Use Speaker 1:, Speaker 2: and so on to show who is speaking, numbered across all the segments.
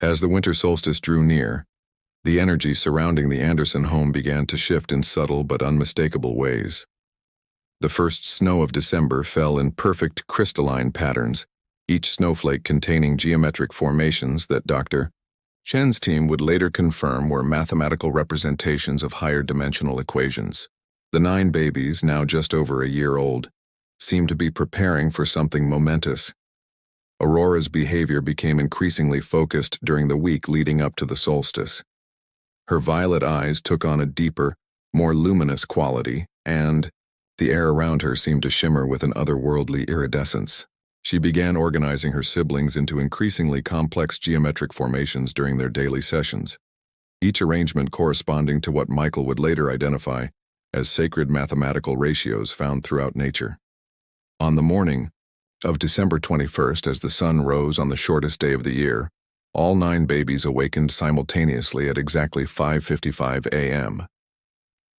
Speaker 1: As the winter solstice drew near, the energy surrounding the Anderson home began to shift in subtle but unmistakable ways. The first snow of December fell in perfect crystalline patterns, each snowflake containing geometric formations that Dr. Chen's team would later confirm were mathematical representations of higher dimensional equations. The 9 babies, now just over a year old, seemed to be preparing for something momentous. Aurora's behavior became increasingly focused during the week leading up to the solstice. Her violet eyes took on a deeper, more luminous quality, and the air around her seemed to shimmer with an otherworldly iridescence. She began organizing her siblings into increasingly complex geometric formations during their daily sessions, each arrangement corresponding to what Michael would later identify as sacred mathematical ratios found throughout nature. On the morning of December 21st, as the sun rose on the shortest day of the year, all 9 babies awakened simultaneously at exactly 5:55 a.m.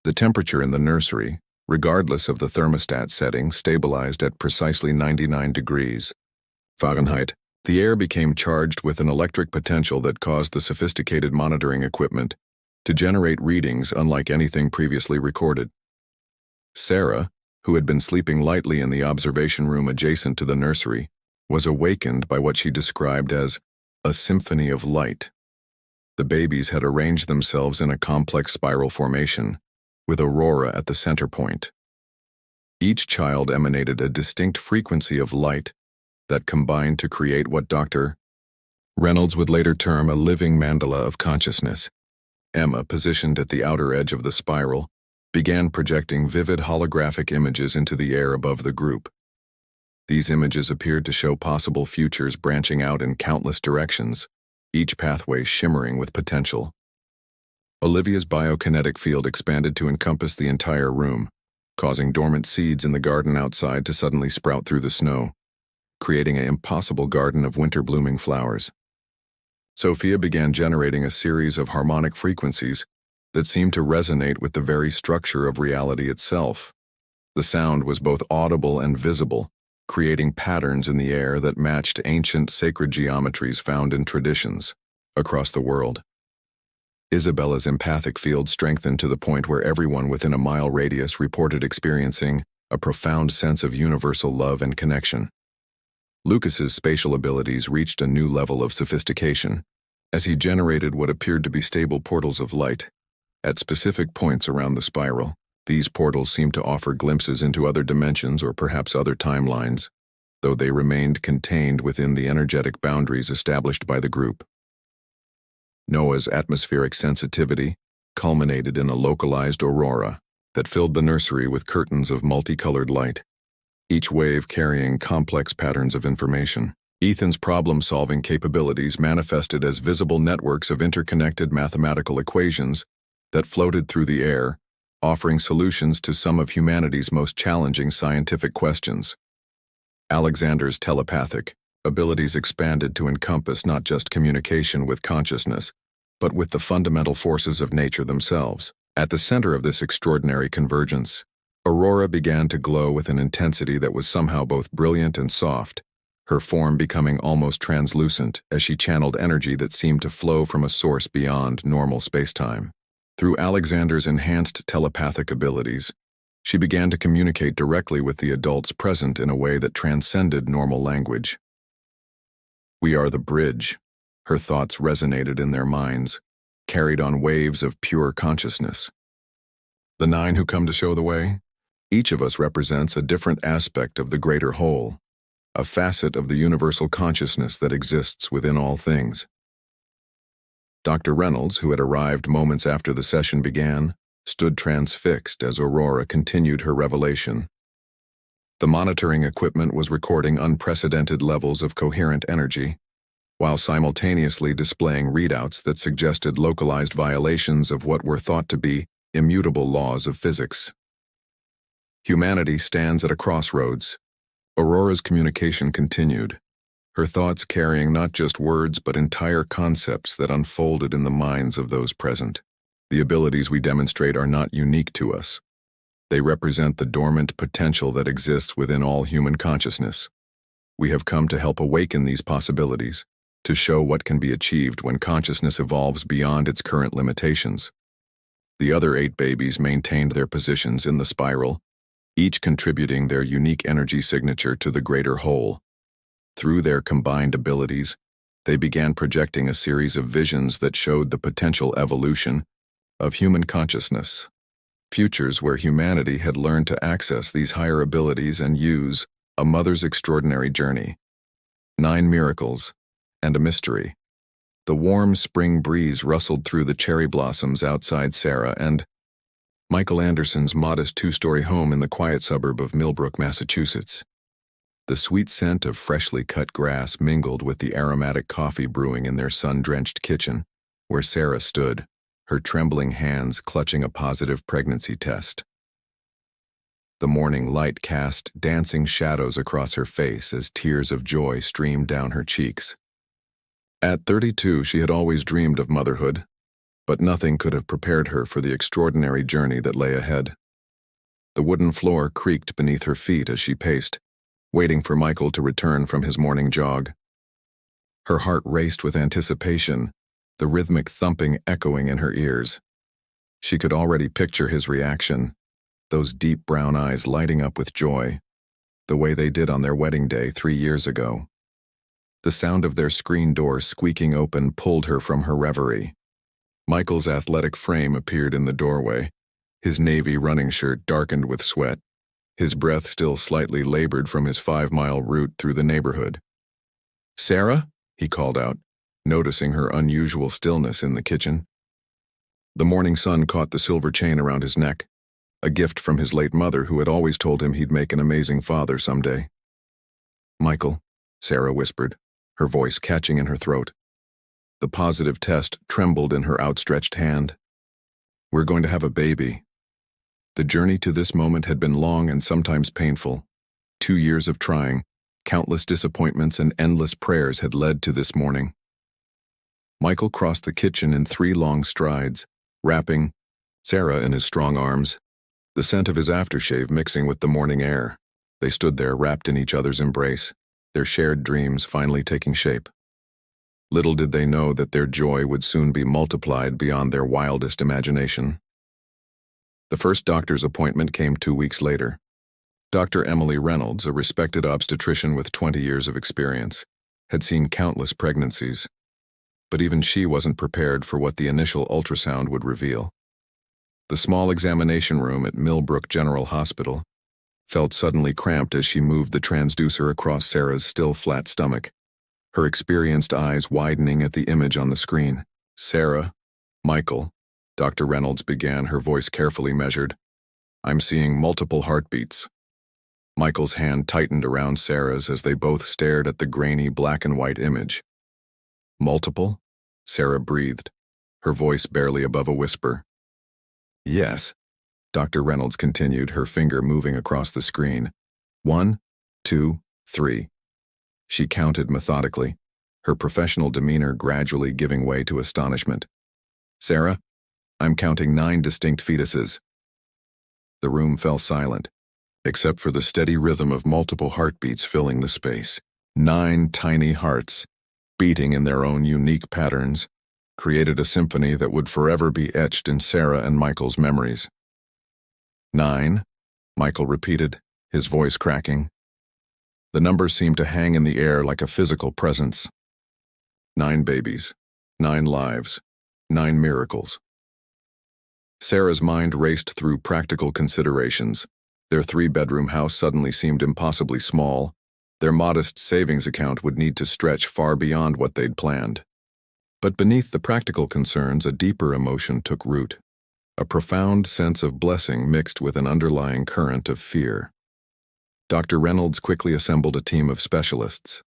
Speaker 1: The temperature in the nursery, regardless of the thermostat setting, stabilized at precisely 99 degrees Fahrenheit. The air became charged with an electric potential that caused the sophisticated monitoring equipment to generate readings unlike anything previously recorded. Sarah, who had been sleeping lightly in the observation room adjacent to the nursery, was awakened by what she described as a symphony of light. The babies had arranged themselves in a complex spiral formation, with Aurora at the center point. Each child emanated a distinct frequency of light that combined to create what Dr. Reynolds would later term a living mandala of consciousness. Emma, positioned at the outer edge of the spiral, began projecting vivid holographic images into the air above the group. These images appeared to show possible futures branching out in countless directions, each pathway shimmering with potential. Olivia's biokinetic field expanded to encompass the entire room, causing dormant seeds in the garden outside to suddenly sprout through the snow, creating an impossible garden of winter-blooming flowers. Sophia began generating a series of harmonic frequencies that seemed to resonate with the very structure of reality itself. The sound was both audible and visible, creating patterns in the air that matched ancient sacred geometries found in traditions across the world. Isabella's empathic field strengthened to the point where everyone within a mile radius reported experiencing a profound sense of universal love and connection. Lucas's spatial abilities reached a new level of sophistication as he generated what appeared to be stable portals of light. At specific points around the spiral, these portals seemed to offer glimpses into other dimensions or perhaps other timelines, though they remained contained within the energetic boundaries established by the group. Noah's atmospheric sensitivity culminated in a localized aurora that filled the nursery with curtains of multicolored light, each wave carrying complex patterns of information. Ethan's problem-solving capabilities manifested as visible networks of interconnected mathematical equations that floated through the air, offering solutions to some of humanity's most challenging scientific questions. Alexander's telepathic abilities expanded to encompass not just communication with consciousness, but with the fundamental forces of nature themselves. At the center of this extraordinary convergence, Aurora began to glow with an intensity that was somehow both brilliant and soft, her form becoming almost translucent as she channeled energy that seemed to flow from a source beyond normal spacetime. Through Alexander's enhanced telepathic abilities, she began to communicate directly with the adults present in a way that transcended normal language. "We are the bridge," her thoughts resonated in their minds, carried on waves of pure consciousness. The 9 who come to show the way? Each of us represents a different aspect of the greater whole, a facet of the universal consciousness that exists within all things. Dr. Reynolds, who had arrived moments after the session began, stood transfixed as Aurora continued her revelation. The monitoring equipment was recording unprecedented levels of coherent energy, while simultaneously displaying readouts that suggested localized violations of what were thought to be immutable laws of physics. Humanity stands at a crossroads. Aurora's communication continued, her thoughts carrying not just words but entire concepts that unfolded in the minds of those present. The abilities we demonstrate are not unique to us. They represent the dormant potential that exists within all human consciousness. We have come to help awaken these possibilities, to show what can be achieved when consciousness evolves beyond its current limitations. The other 8 babies maintained their positions in the spiral, each contributing their unique energy signature to the greater whole. Through their combined abilities, they began projecting a series of visions that showed the potential evolution of human consciousness, futures where humanity had learned to access these higher abilities and use a mother's extraordinary journey. 9 miracles and a mystery. The warm spring breeze rustled through the cherry blossoms outside Sarah and Michael Anderson's modest 2-story home in the quiet suburb of Millbrook, Massachusetts. The sweet scent of freshly cut grass mingled with the aromatic coffee brewing in their sun-drenched kitchen, where Sarah stood, her trembling hands clutching a positive pregnancy test. The morning light cast dancing shadows across her face as tears of joy streamed down her cheeks. At 32, she had always dreamed of motherhood, but nothing could have prepared her for the extraordinary journey that lay ahead. The wooden floor creaked beneath her feet as she paced, waiting for Michael to return from his morning jog. Her heart raced with anticipation, the rhythmic thumping echoing in her ears. She could already picture his reaction, those deep brown eyes lighting up with joy, the way they did on their wedding day 3 years ago. The sound of their screen door squeaking open pulled her from her reverie. Michael's athletic frame appeared in the doorway, his navy running shirt darkened with sweat, his breath still slightly labored from his 5-mile route through the neighborhood. "Sarah?" he called out, noticing her unusual stillness in the kitchen. The morning sun caught the silver chain around his neck, a gift from his late mother who had always told him he'd make an amazing father someday. "Michael," Sarah whispered, her voice catching in her throat. The positive test trembled in her outstretched hand. "We're going to have a baby." The journey to this moment had been long and sometimes painful. 2 years of trying, countless disappointments and endless prayers had led to this morning. Michael crossed the kitchen in 3 long strides, wrapping Sarah in his strong arms, the scent of his aftershave mixing with the morning air. They stood there wrapped in each other's embrace, their shared dreams finally taking shape. Little did they know that their joy would soon be multiplied beyond their wildest imagination. The first doctor's appointment came 2 weeks later. Dr. Emily Reynolds, a respected obstetrician with 20 years of experience, had seen countless pregnancies, but even she wasn't prepared for what the initial ultrasound would reveal. The small examination room at Millbrook General Hospital felt suddenly cramped as she moved the transducer across Sarah's still flat stomach, her experienced eyes widening at the image on the screen. "Sarah, Michael," Dr. Reynolds began, her voice carefully measured. "I'm seeing multiple heartbeats." Michael's hand tightened around Sarah's as they both stared at the grainy black and white image. "Multiple?" Sarah breathed, her voice barely above a whisper. "Yes," Dr. Reynolds continued, her finger moving across the screen. 1, 2, 3. She counted methodically, her professional demeanor gradually giving way to astonishment. "Sarah, I'm counting 9 distinct fetuses." The room fell silent, except for the steady rhythm of multiple heartbeats filling the space. 9 tiny hearts, beating in their own unique patterns, created a symphony that would forever be etched in Sarah and Michael's memories. 9, Michael repeated, his voice cracking. The number seemed to hang in the air like a physical presence. 9 babies, 9 lives, 9 miracles. Sarah's mind raced through practical considerations. Their 3-bedroom house suddenly seemed impossibly small. Their modest savings account would need to stretch far beyond what they'd planned. But beneath the practical concerns, a deeper emotion took root. A profound sense of blessing mixed with an underlying current of fear. Dr. Reynolds quickly assembled a team of specialists.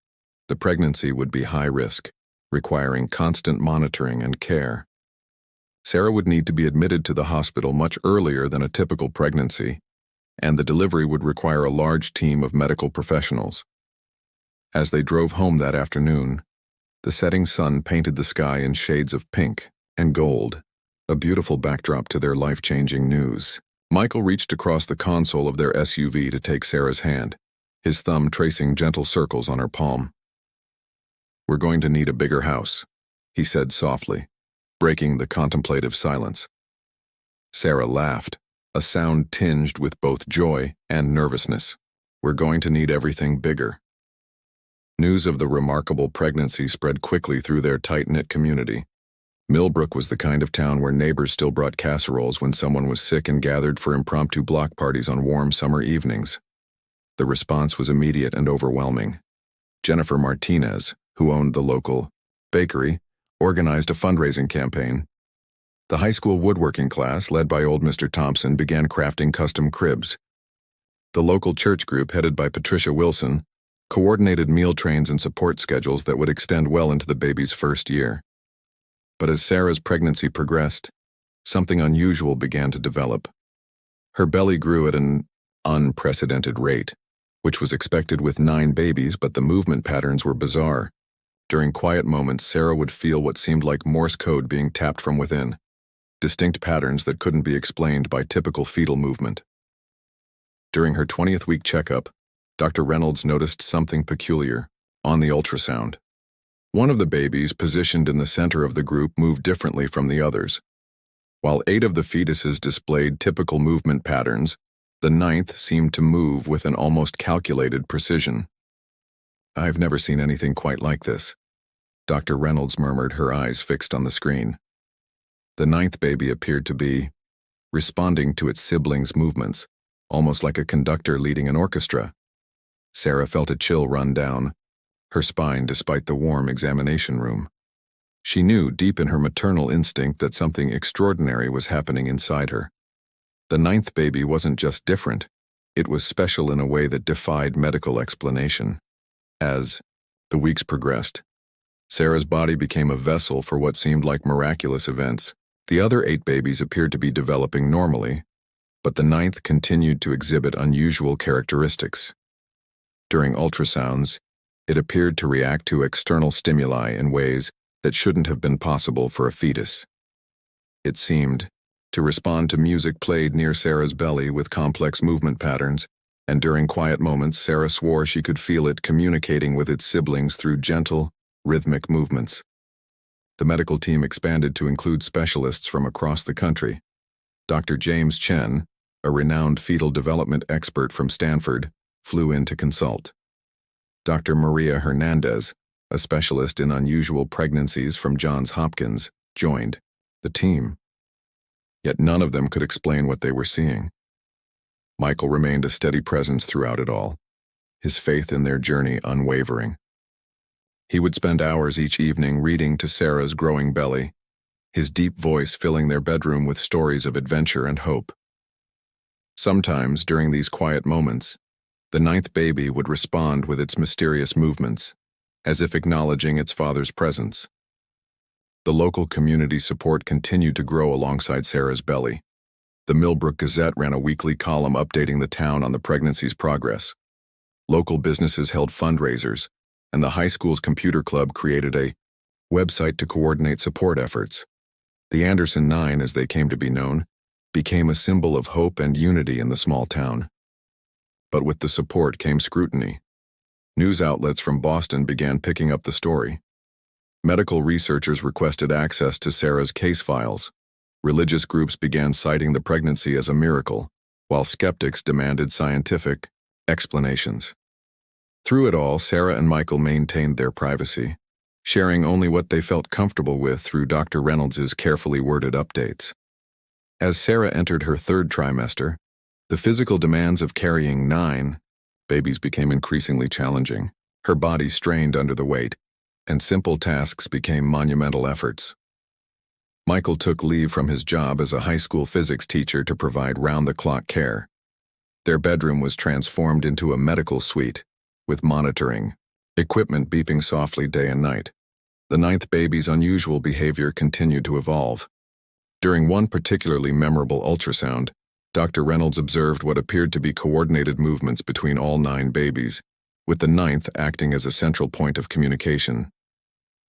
Speaker 1: The pregnancy would be high risk, requiring constant monitoring and care. Sarah would need to be admitted to the hospital much earlier than a typical pregnancy, and the delivery would require a large team of medical professionals. As they drove home that afternoon, the setting sun painted the sky in shades of pink and gold, a beautiful backdrop to their life-changing news. Michael reached across the console of their SUV to take Sarah's hand, his thumb tracing gentle circles on her palm. "We're going to need a bigger house," he said softly, breaking the contemplative silence. Sarah laughed, a sound tinged with both joy and nervousness. "We're going to need everything bigger." News of the remarkable pregnancy spread quickly through their tight-knit community. Millbrook was the kind of town where neighbors still brought casseroles when someone was sick and gathered for impromptu block parties on warm summer evenings. The response was immediate and overwhelming. Jennifer Martinez, who owned the local bakery, organized a fundraising campaign. The high school woodworking class, led by old Mr. Thompson, began crafting custom cribs. The local church group, headed by Patricia Wilson, coordinated meal trains and support schedules that would extend well into the baby's first year. But as Sarah's pregnancy progressed, something unusual began to develop. Her belly grew at an unprecedented rate, which was expected with 9 babies, but the movement patterns were bizarre. During quiet moments, Sarah would feel what seemed like Morse code being tapped from within, distinct patterns that couldn't be explained by typical fetal movement. During her 20th week checkup, Dr. Reynolds noticed something peculiar on the ultrasound. One of the babies positioned in the center of the group moved differently from the others. While 8 of the fetuses displayed typical movement patterns, the 9th seemed to move with an almost calculated precision. "I've never seen anything quite like this," Dr. Reynolds murmured, her eyes fixed on the screen. The 9th baby appeared to be responding to its siblings' movements, almost like a conductor leading an orchestra. Sarah felt a chill run down her spine despite the warm examination room. She knew deep in her maternal instinct that something extraordinary was happening inside her. The 9th baby wasn't just different, it was special in a way that defied medical explanation. As the weeks progressed, Sarah's body became a vessel for what seemed like miraculous events. The other 8 babies appeared to be developing normally, but the 9th continued to exhibit unusual characteristics. During ultrasounds, it appeared to react to external stimuli in ways that shouldn't have been possible for a fetus. It seemed to respond to music played near Sarah's belly with complex movement patterns, and during quiet moments, Sarah swore she could feel it communicating with its siblings through gentle, rhythmic movements. The medical team expanded to include specialists from across the country. Dr. James Chen, a renowned fetal development expert from Stanford, flew in to consult. Dr. Maria Hernandez, a specialist in unusual pregnancies from Johns Hopkins, joined the team. Yet none of them could explain what they were seeing. Michael remained a steady presence throughout it all, his faith in their journey unwavering. He would spend hours each evening reading to Sarah's growing belly, his deep voice filling their bedroom with stories of adventure and hope. Sometimes, during these quiet moments, the 9th baby would respond with its mysterious movements, as if acknowledging its father's presence. The local community support continued to grow alongside Sarah's belly. The Millbrook Gazette ran a weekly column updating the town on the pregnancy's progress. Local businesses held fundraisers, and the high school's computer club created a website to coordinate support efforts. The Anderson 9, as they came to be known, became a symbol of hope and unity in the small town. But with the support came scrutiny. News outlets from Boston began picking up the story. Medical researchers requested access to Sarah's case files. Religious groups began citing the pregnancy as a miracle, while skeptics demanded scientific explanations. Through it all, Sarah and Michael maintained their privacy, sharing only what they felt comfortable with through Dr. Reynolds's carefully worded updates. As Sarah entered her 3rd trimester, the physical demands of carrying 9 babies became increasingly challenging. Her body strained under the weight, and simple tasks became monumental efforts. Michael took leave from his job as a high school physics teacher to provide round-the-clock care. Their bedroom was transformed into a medical suite, with monitoring equipment beeping softly day and night. The 9th baby's unusual behavior continued to evolve. During one particularly memorable ultrasound, Dr. Reynolds observed what appeared to be coordinated movements between all 9 babies, with the 9th acting as a central point of communication.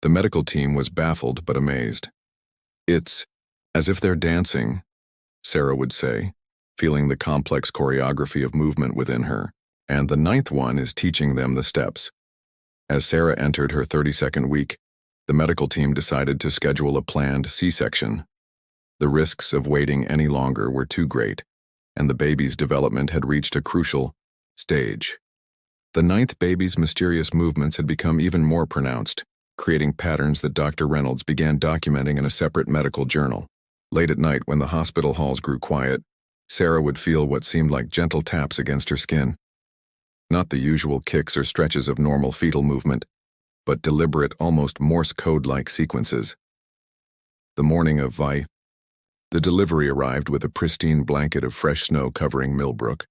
Speaker 1: The medical team was baffled but amazed. "It's as if they're dancing," Sarah would say, feeling the complex choreography of movement within her, "and the 9th one is teaching them the steps." As Sarah entered her 32nd week, the medical team decided to schedule a planned C-section. The risks of waiting any longer were too great, and the baby's development had reached a crucial stage. The 9th baby's mysterious movements had become even more pronounced, creating patterns that Dr. Reynolds began documenting in a separate medical journal. Late at night, when the hospital halls grew quiet, Sarah would feel what seemed like gentle taps against her skin. Not the usual kicks or stretches of normal fetal movement, but deliberate, almost Morse code-like sequences. The morning of the delivery arrived with a pristine blanket of fresh snow covering Millbrook.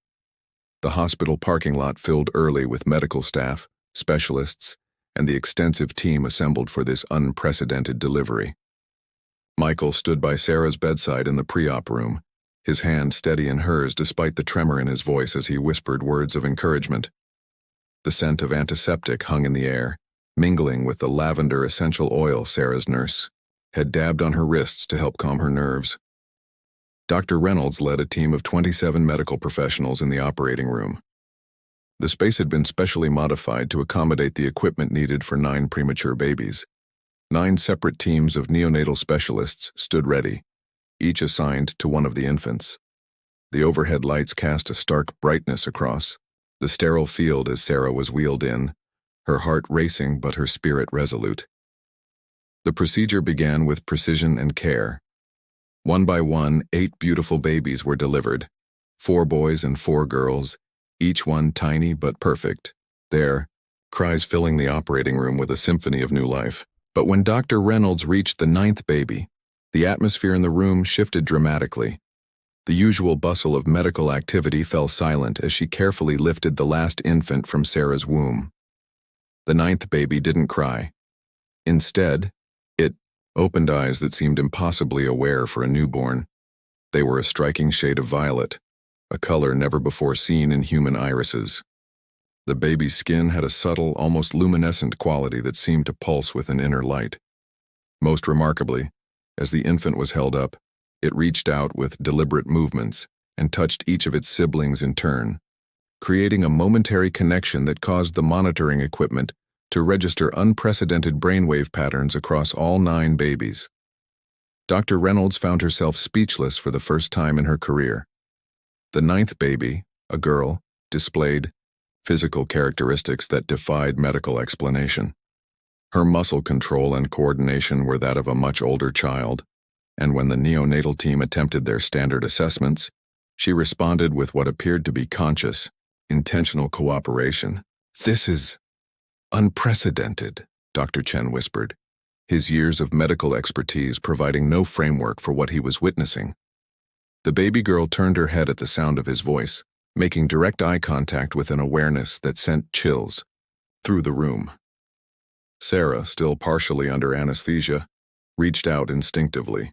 Speaker 1: The hospital parking lot filled early with medical staff, specialists, and the extensive team assembled for this unprecedented delivery. Michael stood by Sarah's bedside in the pre-op room, his hand steady in hers despite the tremor in his voice as he whispered words of encouragement. The scent of antiseptic hung in the air, mingling with the lavender essential oil Sarah's nurse had dabbed on her wrists to help calm her nerves. Dr. Reynolds led a team of 27 medical professionals in the operating room. The space had been specially modified to accommodate the equipment needed for 9 premature babies. 9 separate teams of neonatal specialists stood ready, each assigned to one of the infants. The overhead lights cast a stark brightness across the sterile field as Sarah was wheeled in, her heart racing but her spirit resolute. The procedure began with precision and care. One by one, 8 beautiful babies were delivered, 4 boys and 4 girls, each one tiny but perfect. Their cries filling the operating room with a symphony of new life. But when Dr. Reynolds reached the 9th baby, the atmosphere in the room shifted dramatically. The usual bustle of medical activity fell silent as she carefully lifted the last infant from Sarah's womb. The 9th baby didn't cry. Instead, it opened eyes that seemed impossibly aware for a newborn. They were a striking shade of violet, a color never before seen in human irises. The baby's skin had a subtle, almost luminescent quality that seemed to pulse with an inner light. Most remarkably, as the infant was held up, it reached out with deliberate movements and touched each of its siblings in turn, creating a momentary connection that caused the monitoring equipment to register unprecedented brainwave patterns across all 9 babies. Dr. Reynolds found herself speechless for the first time in her career. The 9th baby, a girl, displayed physical characteristics that defied medical explanation. Her muscle control and coordination were that of a much older child, and when the neonatal team attempted their standard assessments, she responded with what appeared to be conscious, intentional cooperation. "This is unprecedented," Dr. Chen whispered, his years of medical expertise providing no framework for what he was witnessing. The baby girl turned her head at the sound of his voice, making direct eye contact with an awareness that sent chills through the room. Sarah, still partially under anesthesia, reached out instinctively.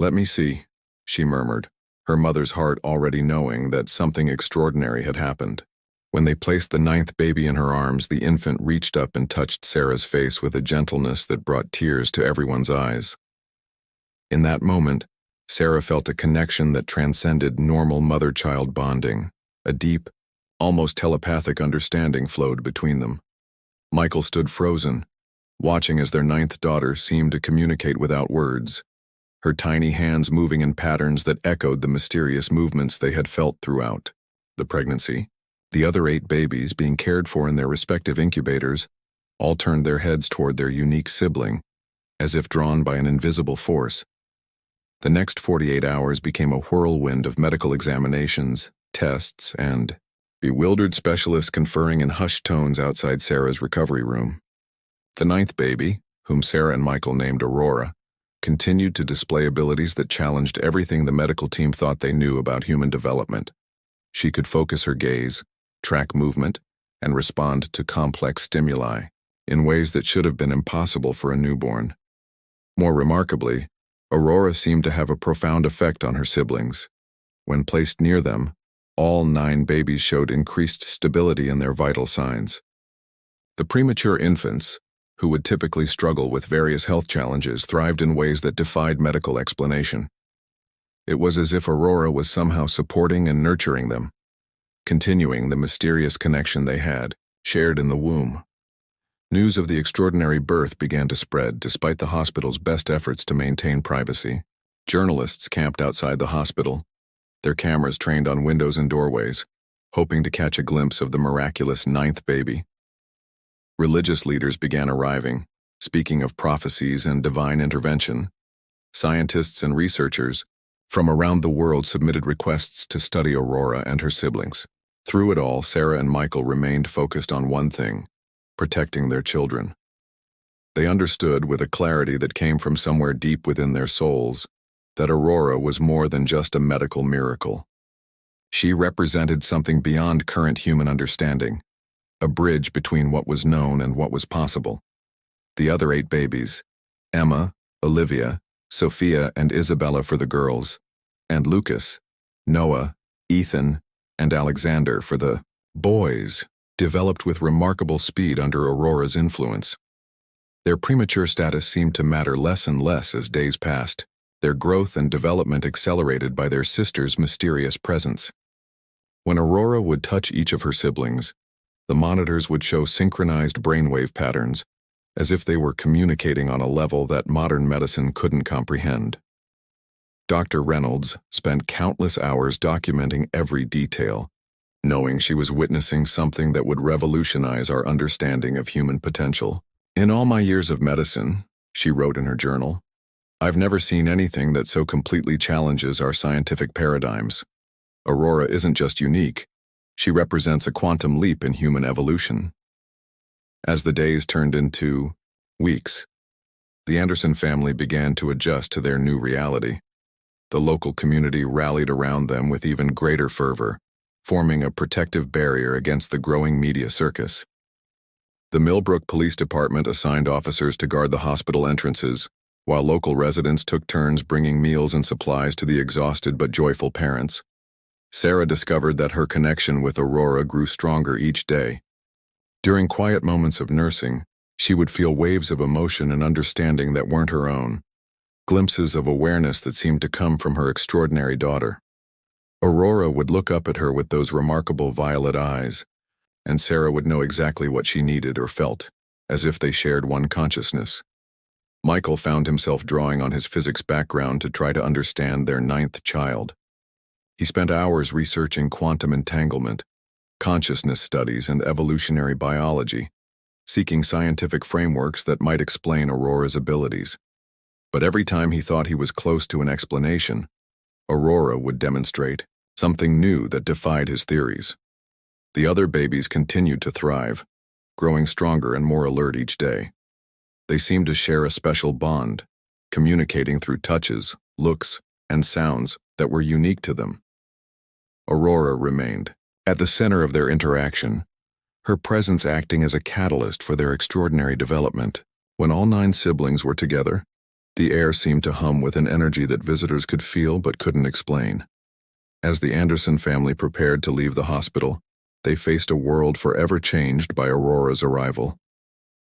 Speaker 1: "Let me see," she murmured, her mother's heart already knowing that something extraordinary had happened. When they placed the 9th baby in her arms, the infant reached up and touched Sarah's face with a gentleness that brought tears to everyone's eyes. In that moment, Sarah felt a connection that transcended normal mother-child bonding. A deep, almost telepathic understanding flowed between them. Michael stood frozen, watching as their 9th daughter seemed to communicate without words, her tiny hands moving in patterns that echoed the mysterious movements they had felt throughout the pregnancy. The other 8 babies, being cared for in their respective incubators, all turned their heads toward their unique sibling, as if drawn by an invisible force. The next 48 hours became a whirlwind of medical examinations, tests, and bewildered specialists conferring in hushed tones outside Sarah's recovery room. The 9th baby, whom Sarah and Michael named Aurora, continued to display abilities that challenged everything the medical team thought they knew about human development. She could focus her gaze, track movement, and respond to complex stimuli in ways that should have been impossible for a newborn. More remarkably, Aurora seemed to have a profound effect on her siblings. When placed near them, all 9 babies showed increased stability in their vital signs. The premature infants, who would typically struggle with various health challenges, thrived in ways that defied medical explanation. It was as if Aurora was somehow supporting and nurturing them, continuing the mysterious connection they had shared in the womb. News of the extraordinary birth began to spread despite the hospital's best efforts to maintain privacy. Journalists camped outside the hospital, their cameras trained on windows and doorways, hoping to catch a glimpse of the miraculous ninth baby. Religious leaders began arriving, speaking of prophecies and divine intervention. Scientists and researchers from around the world submitted requests to study Aurora and her siblings. Through it all, Sarah and Michael remained focused on one thing: protecting their children. They understood with a clarity that came from somewhere deep within their souls that Aurora was more than just a medical miracle. She represented something beyond current human understanding, a bridge between what was known and what was possible. The other 8 babies, Emma, Olivia, Sophia, and Isabella for the girls, and Lucas, Noah, Ethan, and Alexander for the boys, developed with remarkable speed under Aurora's influence. Their premature status seemed to matter less and less as days passed, their growth and development accelerated by their sister's mysterious presence. When Aurora would touch each of her siblings, the monitors would show synchronized brainwave patterns, as if they were communicating on a level that modern medicine couldn't comprehend. Dr. Reynolds spent countless hours documenting every detail, knowing she was witnessing something that would revolutionize our understanding of human potential. "In all my years of medicine," she wrote in her journal, "I've never seen anything that so completely challenges our scientific paradigms. Aurora isn't just unique, she represents a quantum leap in human evolution." As the days turned into weeks, the Anderson family began to adjust to their new reality. The local community rallied around them with even greater fervor, forming a protective barrier against the growing media circus. The Millbrook Police Department assigned officers to guard the hospital entrances, while local residents took turns bringing meals and supplies to the exhausted but joyful parents. Sarah discovered that her connection with Aurora grew stronger each day. During quiet moments of nursing, she would feel waves of emotion and understanding that weren't her own, glimpses of awareness that seemed to come from her extraordinary daughter. Aurora would look up at her with those remarkable violet eyes, and Sarah would know exactly what she needed or felt, as if they shared one consciousness. Michael found himself drawing on his physics background to try to understand their 9th child. He spent hours researching quantum entanglement, consciousness studies, and evolutionary biology, seeking scientific frameworks that might explain Aurora's abilities. But every time he thought he was close to an explanation, Aurora would demonstrate something new that defied his theories. The other babies continued to thrive, growing stronger and more alert each day. They seemed to share a special bond, communicating through touches, looks, and sounds that were unique to them. Aurora remained at the center of their interaction, her presence acting as a catalyst for their extraordinary development. When all 9 siblings were together, the air seemed to hum with an energy that visitors could feel but couldn't explain. As the Anderson family prepared to leave the hospital, they faced a world forever changed by Aurora's arrival.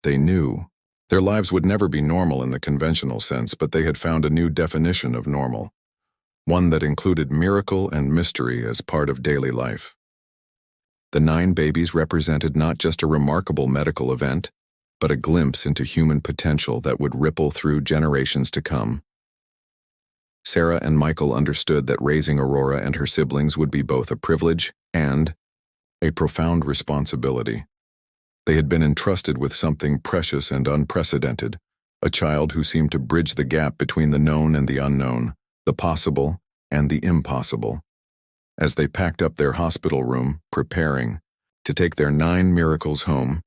Speaker 1: They knew their lives would never be normal in the conventional sense, but they had found a new definition of normal, one that included miracle and mystery as part of daily life. The 9 babies represented not just a remarkable medical event, but a glimpse into human potential that would ripple through generations to come. Sarah and Michael understood that raising Aurora and her siblings would be both a privilege and a profound responsibility. They had been entrusted with something precious and unprecedented, a child who seemed to bridge the gap between the known and the unknown, the possible and the impossible. As they packed up their hospital room, preparing to take their 9 miracles home,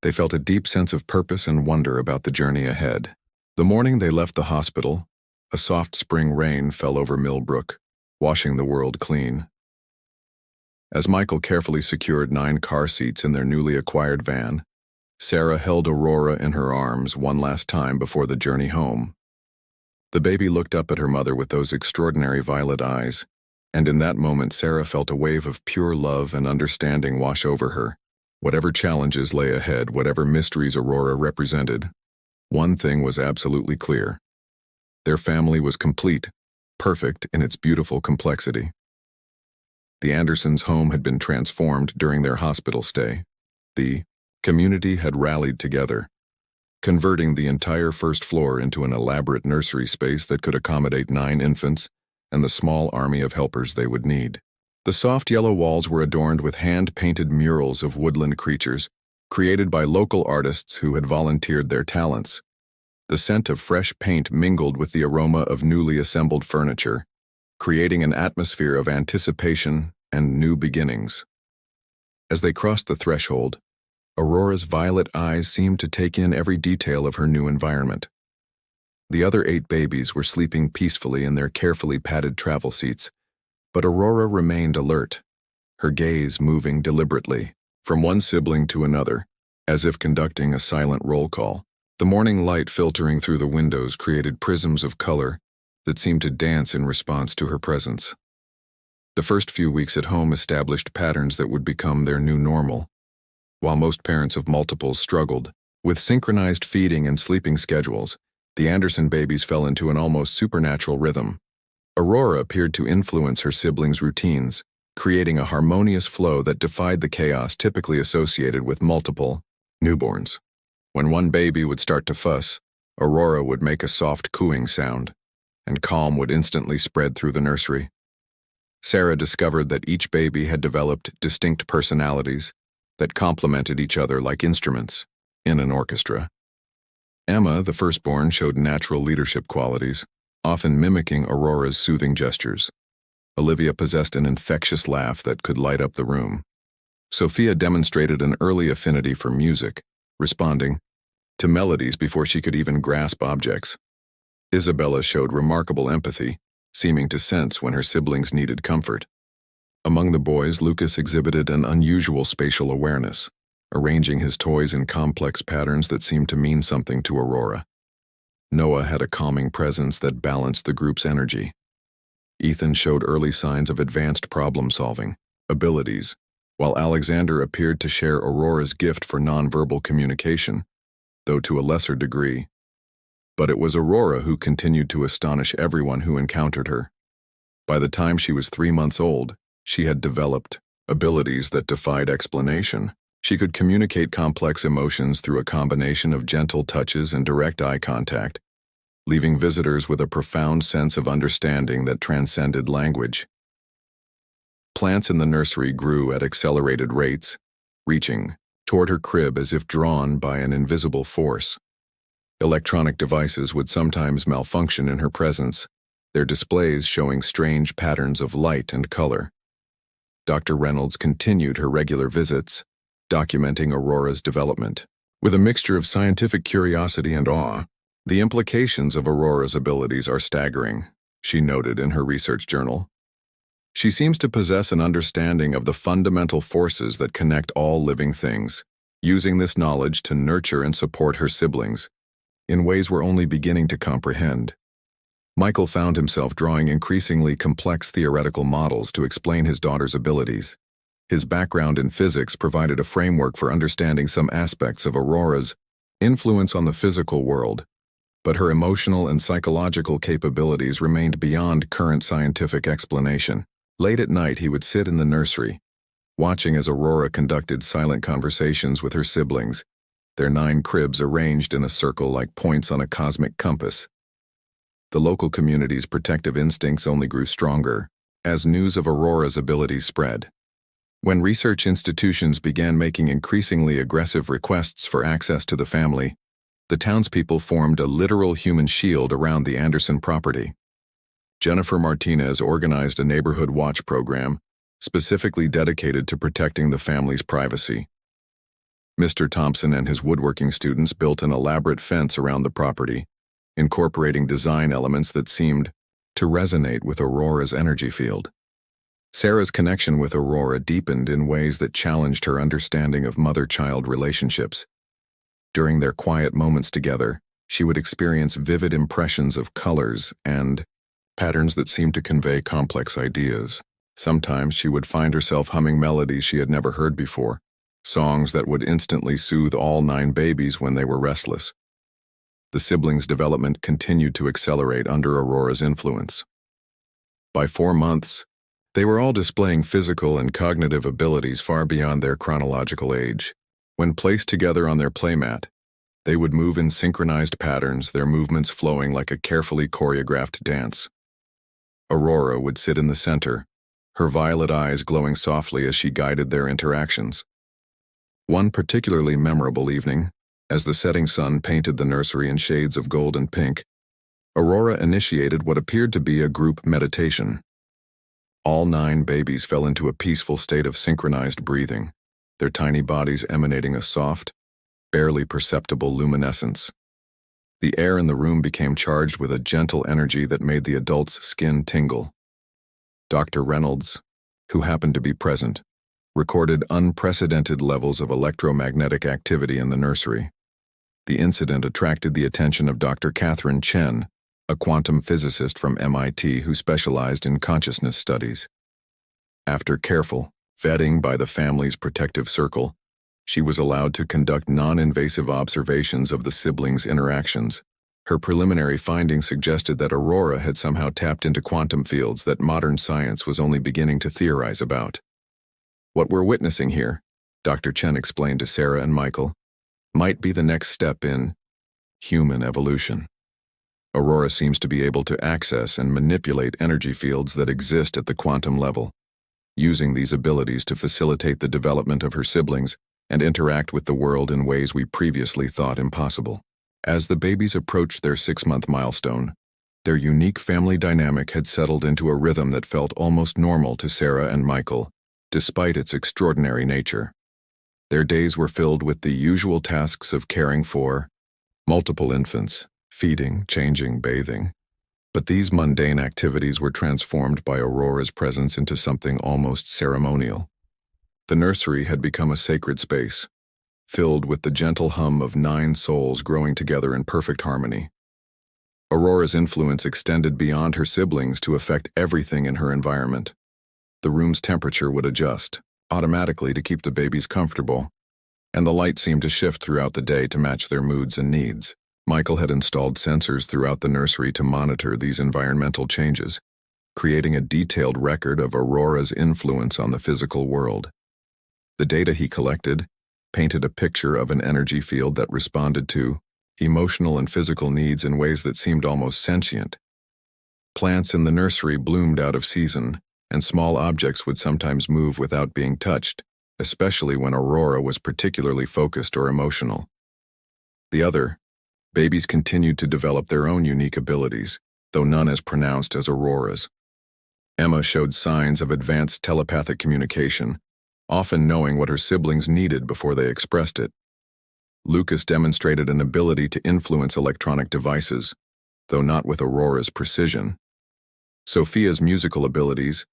Speaker 1: they felt a deep sense of purpose and wonder about the journey ahead. The morning they left the hospital, a soft spring rain fell over Millbrook, washing the world clean. As Michael carefully secured 9 car seats in their newly acquired van, Sarah held Aurora in her arms one last time before the journey home. The baby looked up at her mother with those extraordinary violet eyes, and in that moment Sarah felt a wave of pure love and understanding wash over her. Whatever challenges lay ahead, whatever mysteries Aurora represented, one thing was absolutely clear. Their family was complete, perfect in its beautiful complexity. The Andersons' home had been transformed during their hospital stay. The Community had rallied together, converting the entire first floor into an elaborate nursery space that could accommodate 9 infants and the small army of helpers they would need. The soft yellow walls were adorned with hand-painted murals of woodland creatures, created by local artists who had volunteered their talents. The scent of fresh paint mingled with the aroma of newly assembled furniture, creating an atmosphere of anticipation and new beginnings. As they crossed the threshold, Aurora's violet eyes seemed to take in every detail of her new environment. The other 8 babies were sleeping peacefully in their carefully padded travel seats, but Aurora remained alert, her gaze moving deliberately from one sibling to another, as if conducting a silent roll call. The morning light filtering through the windows created prisms of color that seemed to dance in response to her presence. The first few weeks at home established patterns that would become their new normal. While most parents of multiples struggled with synchronized feeding and sleeping schedules, the Anderson babies fell into an almost supernatural rhythm. Aurora appeared to influence her siblings' routines, creating a harmonious flow that defied the chaos typically associated with multiple newborns. When one baby would start to fuss, Aurora would make a soft cooing sound, and calm would instantly spread through the nursery. Sarah discovered that each baby had developed distinct personalities that complemented each other like instruments in an orchestra. Emma, the firstborn, showed natural leadership qualities, often mimicking Aurora's soothing gestures. Olivia possessed an infectious laugh that could light up the room. Sophia demonstrated an early affinity for music, responding to melodies before she could even grasp objects. Isabella showed remarkable empathy, seeming to sense when her siblings needed comfort. Among the boys, Lucas exhibited an unusual spatial awareness, arranging his toys in complex patterns that seemed to mean something to Aurora. Noah had a calming presence that balanced the group's energy. Ethan showed early signs of advanced problem-solving abilities, while Alexander appeared to share Aurora's gift for nonverbal communication, though to a lesser degree. But it was Aurora who continued to astonish everyone who encountered her. By the time she was 3 months old, she had developed abilities that defied explanation. She could communicate complex emotions through a combination of gentle touches and direct eye contact, leaving visitors with a profound sense of understanding that transcended language. Plants in the nursery grew at accelerated rates, reaching toward her crib as if drawn by an invisible force. Electronic devices would sometimes malfunction in her presence, their displays showing strange patterns of light and color. Dr. Reynolds continued her regular visits, documenting Aurora's development. With a mixture of scientific curiosity and awe, the implications of Aurora's abilities are staggering, she noted in her research journal. She seems to possess an understanding of the fundamental forces that connect all living things, using this knowledge to nurture and support her siblings in ways we're only beginning to comprehend. Michael found himself drawing increasingly complex theoretical models to explain his daughter's abilities. His background in physics provided a framework for understanding some aspects of Aurora's influence on the physical world, but her emotional and psychological capabilities remained beyond current scientific explanation. Late at night, he would sit in the nursery, watching as Aurora conducted silent conversations with her siblings, their 9 cribs arranged in a circle like points on a cosmic compass. The local community's protective instincts only grew stronger as news of Aurora's abilities spread. When research institutions began making increasingly aggressive requests for access to the family, the townspeople formed a literal human shield around the Anderson property. Jennifer Martinez organized a neighborhood watch program specifically dedicated to protecting the family's privacy. Mr. Thompson and his woodworking students built an elaborate fence around the property, incorporating design elements that seemed to resonate with Aurora's energy field. Sarah's connection with Aurora deepened in ways that challenged her understanding of mother-child relationships. During their quiet moments together, she would experience vivid impressions of colors and patterns that seemed to convey complex ideas. Sometimes she would find herself humming melodies she had never heard before, songs that would instantly soothe all 9 babies when they were restless. The siblings' development continued to accelerate under Aurora's influence. By 4 months, they were all displaying physical and cognitive abilities far beyond their chronological age. When placed together on their playmat, they would move in synchronized patterns, their movements flowing like a carefully choreographed dance. Aurora would sit in the center, her violet eyes glowing softly as she guided their interactions. One particularly memorable evening, as the setting sun painted the nursery in shades of gold and pink, Aurora initiated what appeared to be a group meditation. All 9 babies fell into a peaceful state of synchronized breathing, their tiny bodies emanating a soft, barely perceptible luminescence. The air in the room became charged with a gentle energy that made the adults' skin tingle. Dr. Reynolds, who happened to be present, recorded unprecedented levels of electromagnetic activity in the nursery. The incident attracted the attention of Dr. Catherine Chen, a quantum physicist from MIT who specialized in consciousness studies. After careful vetting by the family's protective circle, she was allowed to conduct non-invasive observations of the siblings' interactions. Her preliminary findings suggested that Aurora had somehow tapped into quantum fields that modern science was only beginning to theorize about. What we're witnessing here, Dr. Chen explained to Sarah and Michael, might be the next step in human evolution. Aurora seems to be able to access and manipulate energy fields that exist at the quantum level, using these abilities to facilitate the development of her siblings and interact with the world in ways we previously thought impossible. As the babies approached their 6-month milestone, their unique family dynamic had settled into a rhythm that felt almost normal to Sarah and Michael, despite its extraordinary nature. Their days were filled with the usual tasks of caring for multiple infants, feeding, changing, bathing. But these mundane activities were transformed by Aurora's presence into something almost ceremonial. The nursery had become a sacred space, filled with the gentle hum of 9 souls growing together in perfect harmony. Aurora's influence extended beyond her siblings to affect everything in her environment. The room's temperature would adjust automatically to keep the babies comfortable, and the light seemed to shift throughout the day to match their moods and needs. Michael had installed sensors throughout the nursery to monitor these environmental changes, creating a detailed record of Aurora's influence on the physical world. The data he collected painted a picture of an energy field that responded to emotional and physical needs in ways that seemed almost sentient. Plants in the nursery bloomed out of season, and small objects would sometimes move without being touched, especially when Aurora was particularly focused or emotional. The other babies continued to develop their own unique abilities, though none as pronounced as Aurora's. Emma showed signs of advanced telepathic communication, often knowing what her siblings needed before they expressed it. Lucas demonstrated an ability to influence electronic devices, though not with Aurora's precision. Sophia's musical abilities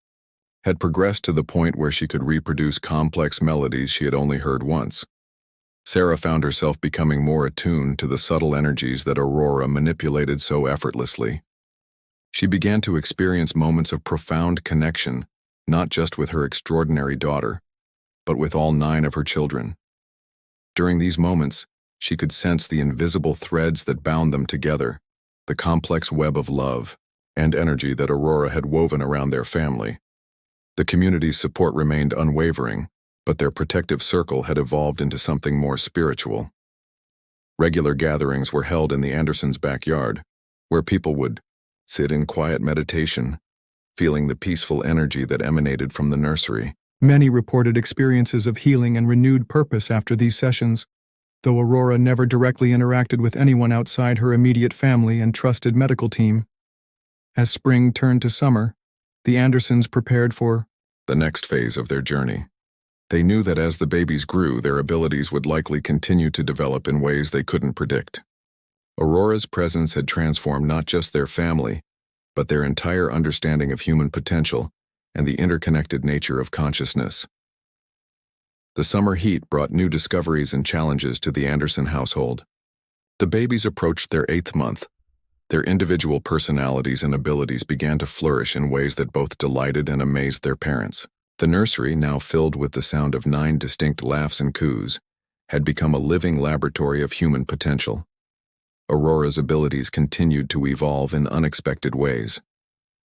Speaker 1: had progressed to the point where she could reproduce complex melodies she had only heard once. Sarah found herself becoming more attuned to the subtle energies that Aurora manipulated so effortlessly. She began to experience moments of profound connection, not just with her extraordinary daughter, but with all 9 of her children. During these moments, she could sense the invisible threads that bound them together, the complex web of love and energy that Aurora had woven around their family. The community's support remained unwavering, but their protective circle had evolved into something more spiritual. Regular gatherings were held in the Andersons' backyard, where people would sit in quiet meditation, feeling the peaceful energy that emanated from the nursery.
Speaker 2: Many reported experiences of healing and renewed purpose after these sessions, though Aurora never directly interacted with anyone outside her immediate family and trusted medical team. As spring turned to summer, the Andersons prepared for
Speaker 1: the next phase of their journey. They knew that as the babies grew, their abilities would likely continue to develop in ways they couldn't predict. Aurora's presence had transformed not just their family, but their entire understanding of human potential and the interconnected nature of consciousness. The summer heat brought new discoveries and challenges to the Anderson household. The babies approached their 8th month. Their individual personalities and abilities began to flourish in ways that both delighted and amazed their parents. The nursery, now filled with the sound of 9 distinct laughs and coos, had become a living laboratory of human potential. Aurora's abilities continued to evolve in unexpected ways.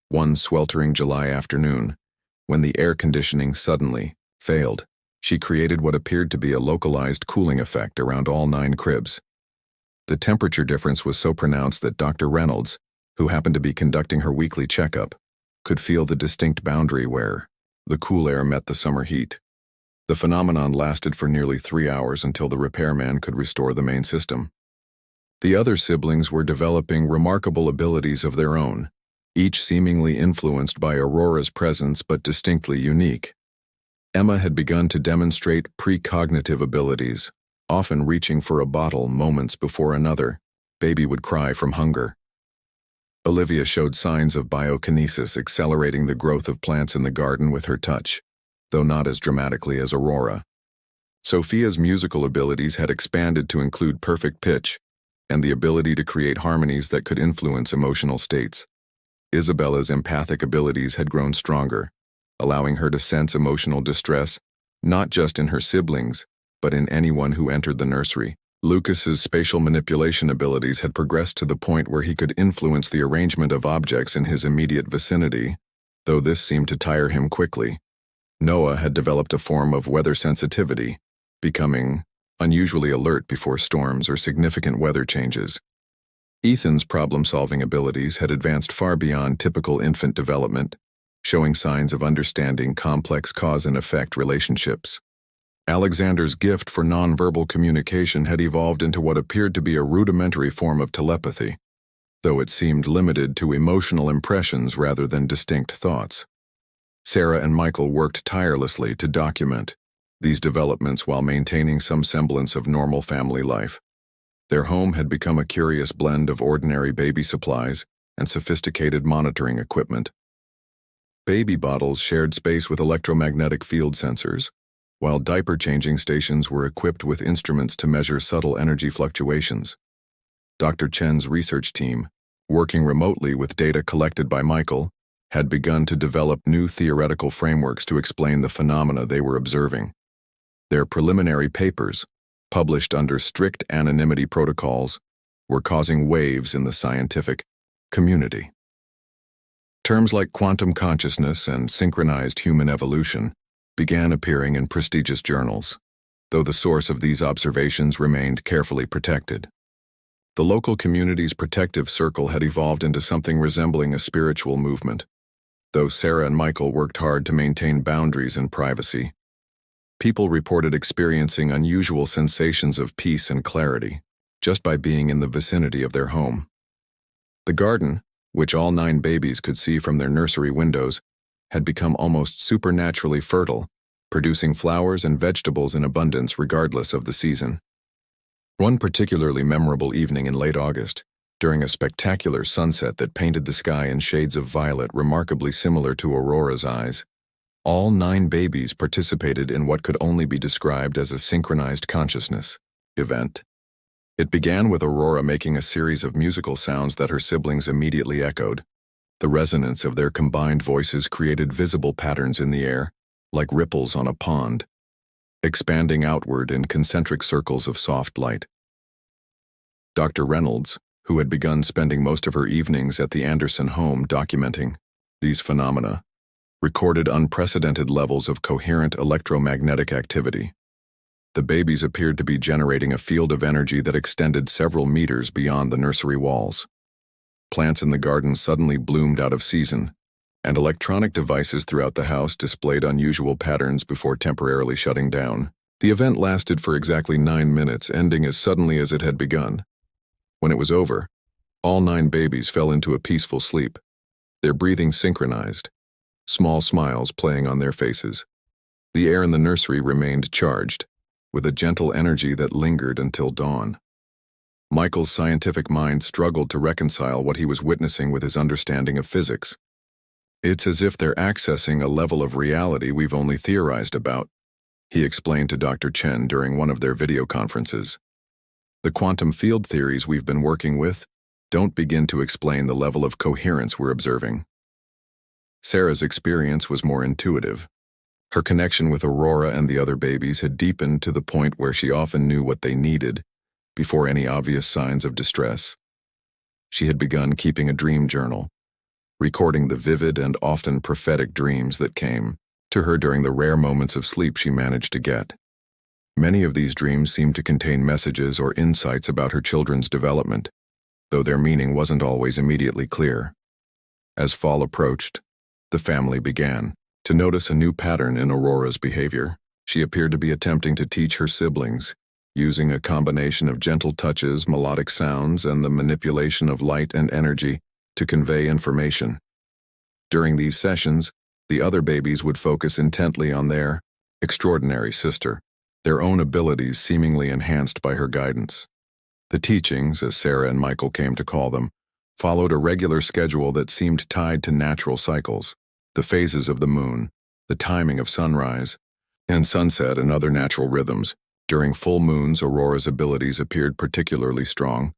Speaker 1: One sweltering July afternoon, when the air conditioning suddenly failed, She created what appeared to be a localized cooling effect around all 9 cribs. The temperature difference was so pronounced that Dr. Reynolds, who happened to be conducting her weekly checkup, could feel the distinct boundary where the cool air met the summer heat. The phenomenon lasted for nearly 3 hours until the repairman could restore the main system. The other siblings were developing remarkable abilities of their own, each seemingly influenced by Aurora's presence but distinctly unique. Emma had begun to demonstrate precognitive abilities, often reaching for a bottle moments before another baby would cry from hunger. Olivia showed signs of biokinesis, accelerating the growth of plants in the garden with her touch, though not as dramatically as Aurora. Sophia's musical abilities had expanded to include perfect pitch and the ability to create harmonies that could influence emotional states. Isabella's empathic abilities had grown stronger, allowing her to sense emotional distress, not just in her siblings, but in anyone who entered the nursery. Lucas's spatial manipulation abilities had progressed to the point where he could influence the arrangement of objects in his immediate vicinity, though this seemed to tire him quickly. Noah had developed a form of weather sensitivity, becoming unusually alert before storms or significant weather changes. Ethan's problem-solving abilities had advanced far beyond typical infant development, showing signs of understanding complex cause and effect relationships. Alexander's gift for nonverbal communication had evolved into what appeared to be a rudimentary form of telepathy, though it seemed limited to emotional impressions rather than distinct thoughts. Sarah and Michael worked tirelessly to document these developments while maintaining some semblance of normal family life. Their home had become a curious blend of ordinary baby supplies and sophisticated monitoring equipment. Baby bottles shared space with electromagnetic field sensors, while diaper-changing stations were equipped with instruments to measure subtle energy fluctuations. Dr. Chen's research team, working remotely with data collected by Michael, had begun to develop new theoretical frameworks to explain the phenomena they were observing. Their preliminary papers, published under strict anonymity protocols, were causing waves in the scientific community. Terms like quantum consciousness and synchronized human evolution began appearing in prestigious journals, though the source of these observations remained carefully protected. The local community's protective circle had evolved into something resembling a spiritual movement, though Sarah and Michael worked hard to maintain boundaries and privacy. People reported experiencing unusual sensations of peace and clarity just by being in the vicinity of their home. The garden, which all 9 babies could see from their nursery windows, had become almost supernaturally fertile, producing flowers and vegetables in abundance regardless of the season. One particularly memorable evening in late August, during a spectacular sunset that painted the sky in shades of violet remarkably similar to Aurora's eyes, all 9 babies participated in what could only be described as a synchronized consciousness event. It began with Aurora making a series of musical sounds that her siblings immediately echoed. The resonance of their combined voices created visible patterns in the air, like ripples on a pond, expanding outward in concentric circles of soft light. Dr. Reynolds, who had begun spending most of her evenings at the Anderson home documenting these phenomena, recorded unprecedented levels of coherent electromagnetic activity. The babies appeared to be generating a field of energy that extended several meters beyond the nursery walls. Plants in the garden suddenly bloomed out of season, and electronic devices throughout the house displayed unusual patterns before temporarily shutting down. The event lasted for exactly 9 minutes, ending as suddenly as it had begun. When it was over, all 9 babies fell into a peaceful sleep, their breathing synchronized, small smiles playing on their faces. The air in the nursery remained charged, with a gentle energy that lingered until dawn. Michael's scientific mind struggled to reconcile what he was witnessing with his understanding of physics. "It's as if they're accessing a level of reality we've only theorized about," he explained to Dr. Chen during one of their video conferences. "The quantum field theories we've been working with don't begin to explain the level of coherence we're observing." Sarah's experience was more intuitive. Her connection with Aurora and the other babies had deepened to the point where she often knew what they needed before any obvious signs of distress. She had begun keeping a dream journal, recording the vivid and often prophetic dreams that came to her during the rare moments of sleep she managed to get. Many of these dreams seemed to contain messages or insights about her children's development, though their meaning wasn't always immediately clear. As fall approached, the family began to notice a new pattern in Aurora's behavior. She appeared to be attempting to teach her siblings, using a combination of gentle touches, melodic sounds, and the manipulation of light and energy to convey information. During these sessions, the other babies would focus intently on their extraordinary sister, their own abilities seemingly enhanced by her guidance. The teachings, as Sarah and Michael came to call them, followed a regular schedule that seemed tied to natural cycles, the phases of the moon, the timing of sunrise and sunset, and other natural rhythms. During full moons, Aurora's abilities appeared particularly strong,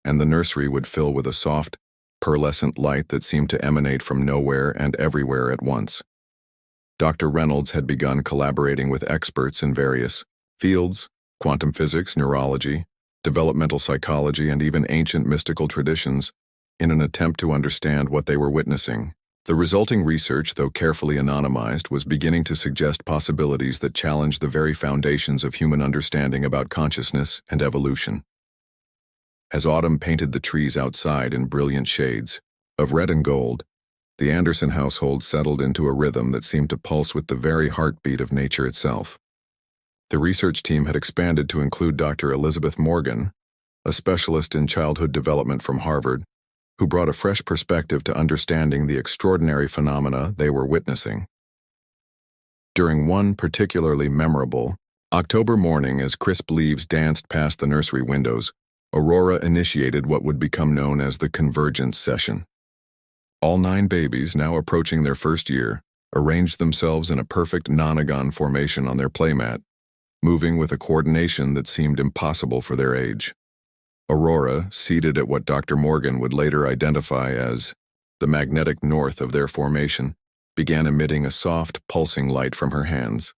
Speaker 1: and the nursery would fill with a soft, pearlescent light that seemed to emanate from nowhere and everywhere at once. Dr. Reynolds had begun collaborating with experts in various fields: quantum physics, neurology, developmental psychology, and even ancient mystical traditions, in an attempt to understand what they were witnessing. The resulting research, though carefully anonymized, was beginning to suggest possibilities that challenged the very foundations of human understanding about consciousness and evolution. As autumn painted the trees outside in brilliant shades of red and gold, the Anderson household settled into a rhythm that seemed to pulse with the very heartbeat of nature itself. The research team had expanded to include Dr. Elizabeth Morgan, a specialist in childhood development from Harvard, who brought a fresh perspective to understanding the extraordinary phenomena they were witnessing. During one particularly memorable October morning, as crisp leaves danced past the nursery windows, Aurora initiated what would become known as the convergence session. All 9 babies, now approaching their first year, arranged themselves in a perfect nonagon formation on their playmat, moving with a coordination that seemed impossible for their age. Aurora, seated at what Dr. Morgan would later identify as the magnetic north of their formation, began emitting a soft, pulsing light from her hands.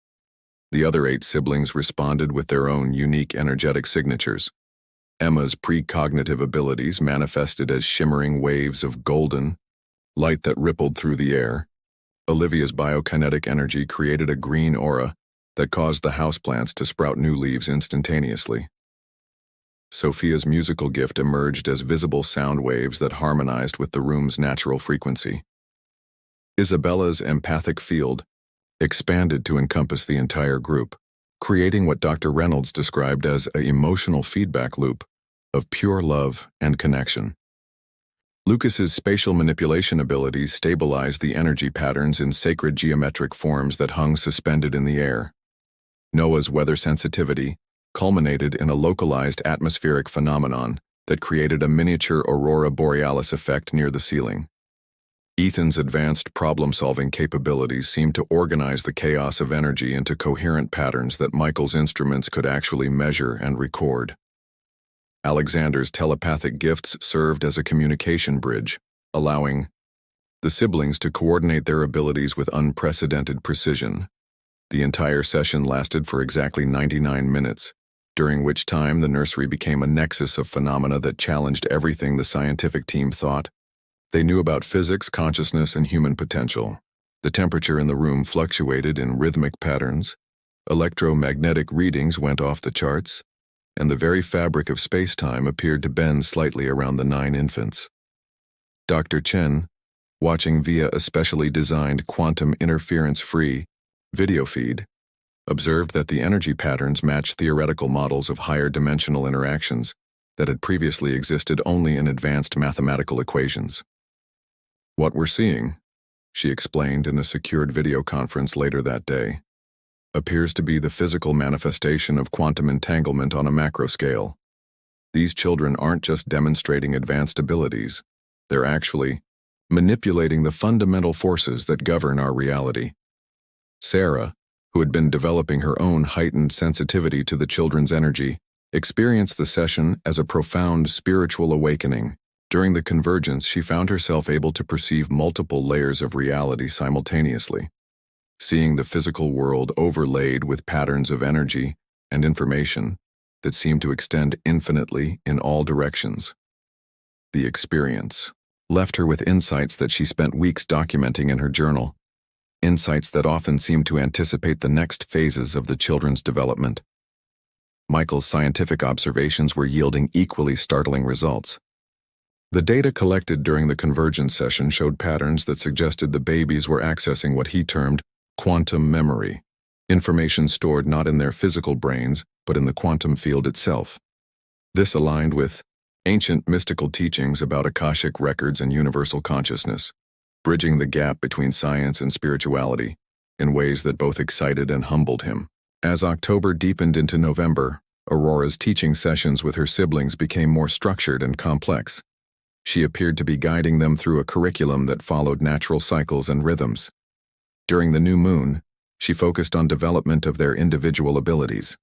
Speaker 1: The other 8 siblings responded with their own unique energetic signatures. Emma's precognitive abilities manifested as shimmering waves of golden light that rippled through the air. Olivia's biokinetic energy created a green aura that caused the houseplants to sprout new leaves instantaneously. Sophia's musical gift emerged as visible sound waves that harmonized with the room's natural frequency. Isabella's empathic field expanded to encompass the entire group, creating what Dr. Reynolds described as an emotional feedback loop of pure love and connection. Lucas's spatial manipulation abilities stabilized the energy patterns in sacred geometric forms that hung suspended in the air. Noah's weather sensitivity culminated in a localized atmospheric phenomenon that created a miniature aurora borealis effect near the ceiling. Ethan's advanced problem-solving capabilities seemed to organize the chaos of energy into coherent patterns that Michael's instruments could actually measure and record. Alexander's telepathic gifts served as a communication bridge, allowing the siblings to coordinate their abilities with unprecedented precision. The entire session lasted for exactly 99 minutes, during which time the nursery became a nexus of phenomena that challenged everything the scientific team thought they knew about physics, consciousness, and human potential. The temperature in the room fluctuated in rhythmic patterns, electromagnetic readings went off the charts, and the very fabric of space-time appeared to bend slightly around the 9 infants. Dr. Chen, watching via a specially designed quantum interference-free video feed, observed that the energy patterns matched theoretical models of higher dimensional interactions that had previously existed only in advanced mathematical equations. "What we're seeing," she explained in a secured video conference later that day, "appears to be the physical manifestation of quantum entanglement on a macro scale. These children aren't just demonstrating advanced abilities, they're actually manipulating the fundamental forces that govern our reality." Sarah, who had been developing her own heightened sensitivity to the children's energy, experienced the session as a profound spiritual awakening. During the convergence, she found herself able to perceive multiple layers of reality simultaneously, seeing the physical world overlaid with patterns of energy and information that seemed to extend infinitely in all directions. The experience left her with insights that she spent weeks documenting in her journal. insights that often seemed to anticipate the next phases of the children's development. Michael's scientific observations were yielding equally startling results. The data collected during the convergence session showed patterns that suggested the babies were accessing what he termed quantum memory, information stored not in their physical brains, but in the quantum field itself. This aligned with ancient mystical teachings about Akashic records and universal consciousness, bridging the gap between science and spirituality in ways that both excited and humbled him. As October deepened into November, Aurora's teaching sessions with her siblings became more structured and complex. She appeared to be guiding them through a curriculum that followed natural cycles and rhythms. During the new moon, she focused on development of their individual abilities.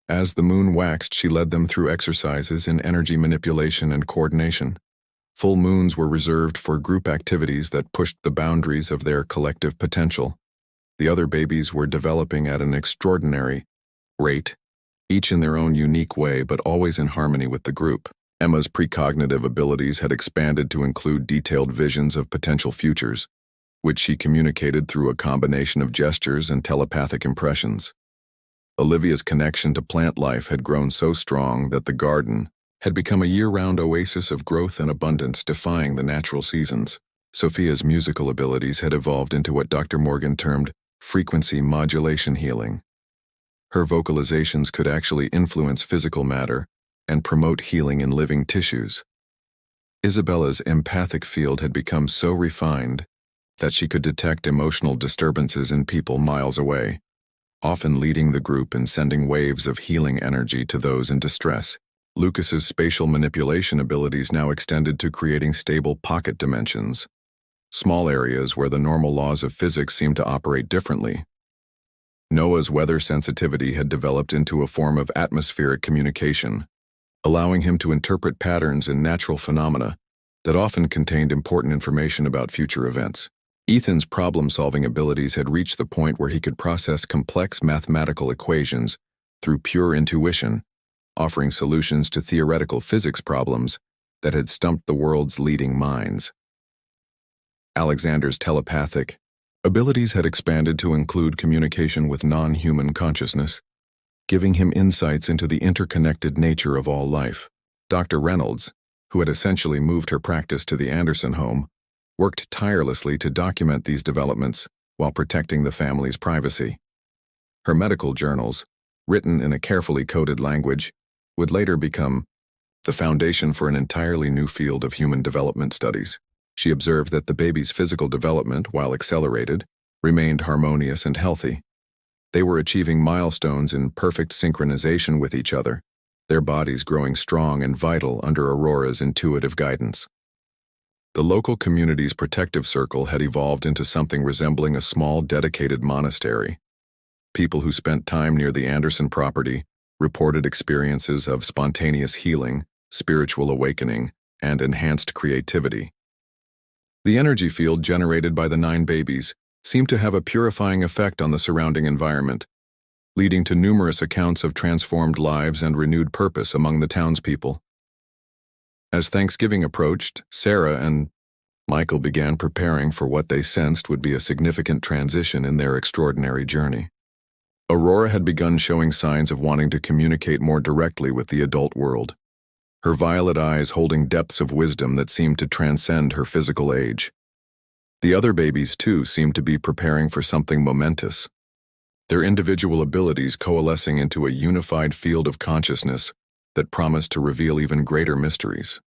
Speaker 1: As the moon waxed, she led them through exercises in energy manipulation and coordination. Full moons were reserved for group activities that pushed the boundaries of their collective potential. The other babies were developing at an extraordinary rate, each in their own unique way but always in harmony with the group. Emma's precognitive abilities had expanded to include detailed visions of potential futures, which she communicated through a combination of gestures and telepathic impressions. Olivia's connection to plant life had grown so strong that the garden had become a year-round oasis of growth and abundance, defying the natural seasons. Sophia's musical abilities had evolved into what Dr. Morgan termed frequency modulation healing. Her vocalizations could actually influence physical matter and promote healing in living tissues. Isabella's empathic field had become so refined that she could detect emotional disturbances in people miles away, often leading the group in sending waves of healing energy to those in distress. Lucas's spatial manipulation abilities now extended to creating stable pocket dimensions, small areas where the normal laws of physics seemed to operate differently. Noah's weather sensitivity had developed into a form of atmospheric communication, allowing him to interpret patterns in natural phenomena that often contained important information about future events. Ethan's problem-solving abilities had reached the point where he could process complex mathematical equations through pure intuition, offering solutions to theoretical physics problems that had stumped the world's leading minds. Alexander's telepathic abilities had expanded to include communication with non-human consciousness, giving him insights into the interconnected nature of all life. Dr. Reynolds, who had essentially moved her practice to the Anderson home, worked tirelessly to document these developments while protecting the family's privacy. Her medical journals, written in a carefully coded language, would later become the foundation for an entirely new field of human development studies. She observed that the baby's physical development, while accelerated, remained harmonious and healthy. They were achieving milestones in perfect synchronization with each other, their bodies growing strong and vital under Aurora's intuitive guidance. The local community's protective circle had evolved into something resembling a small, dedicated monastery. People who spent time near the Anderson property reported experiences of spontaneous healing, spiritual awakening, and enhanced creativity. The energy field generated by the 9 babies seemed to have a purifying effect on the surrounding environment, leading to numerous accounts of transformed lives and renewed purpose among the townspeople. As Thanksgiving approached, Sarah and Michael began preparing for what they sensed would be a significant transition in their extraordinary journey. Aurora had begun showing signs of wanting to communicate more directly with the adult world, her violet eyes holding depths of wisdom that seemed to transcend her physical age. The other babies, too, seemed to be preparing for something momentous, their individual abilities coalescing into a unified field of consciousness that promised to reveal even greater mysteries.